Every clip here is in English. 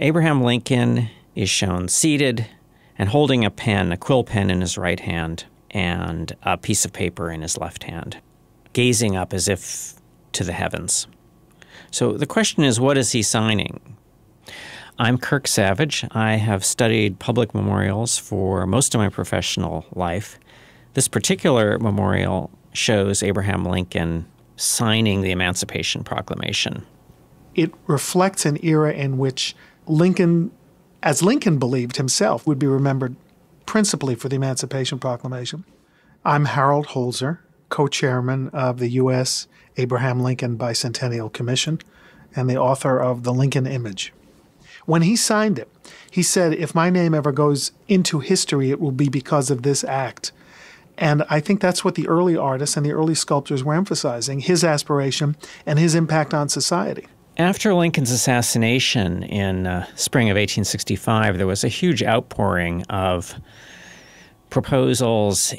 Abraham Lincoln is shown seated and holding a pen, a quill pen in his right hand, and a piece of paper in his left hand, gazing up as if to the heavens. So the question is, what is he signing? I'm Kirk Savage. I have studied public memorials for most of my professional life. This particular memorial shows Abraham Lincoln signing the Emancipation Proclamation. It reflects an era in which Lincoln, as Lincoln believed himself, would be remembered principally for the Emancipation Proclamation. I'm Harold Holzer, co-chairman of the U.S. Abraham Lincoln Bicentennial Commission and the author of The Lincoln Image. When he signed it, he said, if my name ever goes into history, it will be because of this act. And I think that's what the early artists and the early sculptors were emphasizing, his aspiration and his impact on society. After Lincoln's assassination in spring of 1865, there was a huge outpouring of proposals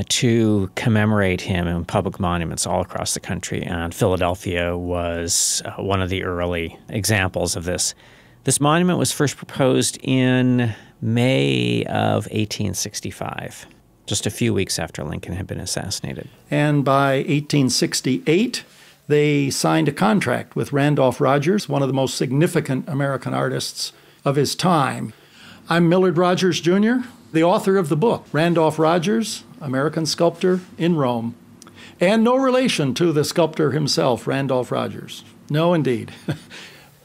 to commemorate him in public monuments all across the country, and Philadelphia was one of the early examples of this. This monument was first proposed in May of 1865, just a few weeks after Lincoln had been assassinated. And by 1868, they signed a contract with Randolph Rogers, one of the most significant American artists of his time. I'm Millard Rogers, Jr., the author of the book, Randolph Rogers, American Sculptor in Rome, and no relation to the sculptor himself, Randolph Rogers. No, indeed.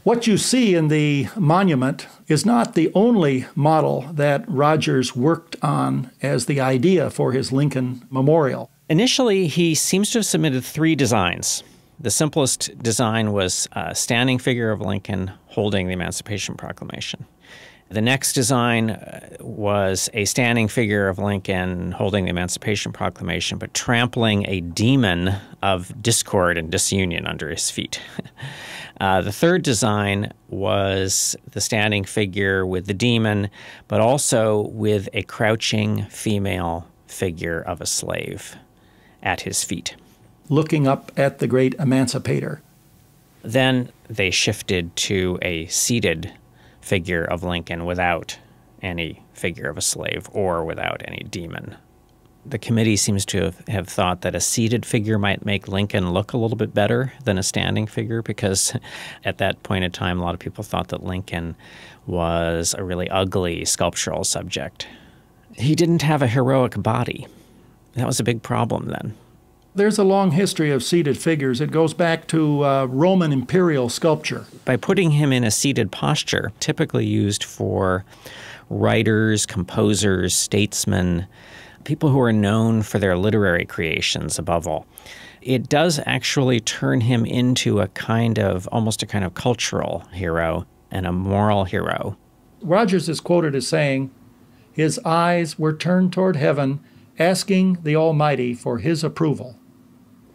What you see in the monument is not the only model that Rogers worked on as the idea for his Lincoln Memorial. Initially, he seems to have submitted 3 designs. The simplest design was a standing figure of Lincoln holding the Emancipation Proclamation. The next design was a standing figure of Lincoln holding the Emancipation Proclamation, but trampling a demon of discord and disunion under his feet. The third design was the standing figure with the demon, but also with a crouching female figure of a slave at his feet, looking up at the great emancipator. Then they shifted to a seated figure of Lincoln without any figure of a slave or without any demon. The committee seems to have thought that a seated figure might make Lincoln look a little bit better than a standing figure, because at that point in time, a lot of people thought that Lincoln was a really ugly sculptural subject. He didn't have a heroic body. That was a big problem then. There's a long history of seated figures. It goes back to Roman imperial sculpture. By putting him in a seated posture, typically used for writers, composers, statesmen, people who are known for their literary creations above all, it does actually turn him into almost a kind of cultural hero and a moral hero. Rogers is quoted as saying, "His eyes were turned toward heaven, asking the Almighty for his approval."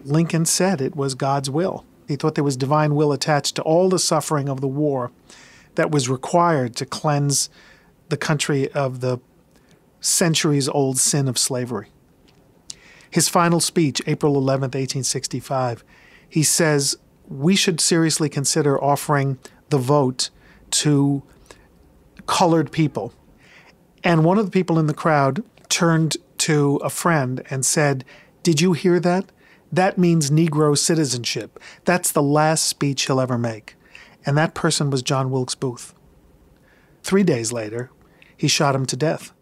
Lincoln said it was God's will. He thought there was divine will attached to all the suffering of the war that was required to cleanse the country of the centuries-old sin of slavery. His final speech, April 11th, 1865, he says we should seriously consider offering the vote to colored people. And one of the people in the crowd turned to a friend and said, "Did you hear that? That means Negro citizenship. That's the last speech he'll ever make." And that person was John Wilkes Booth. 3 days later, he shot him to death.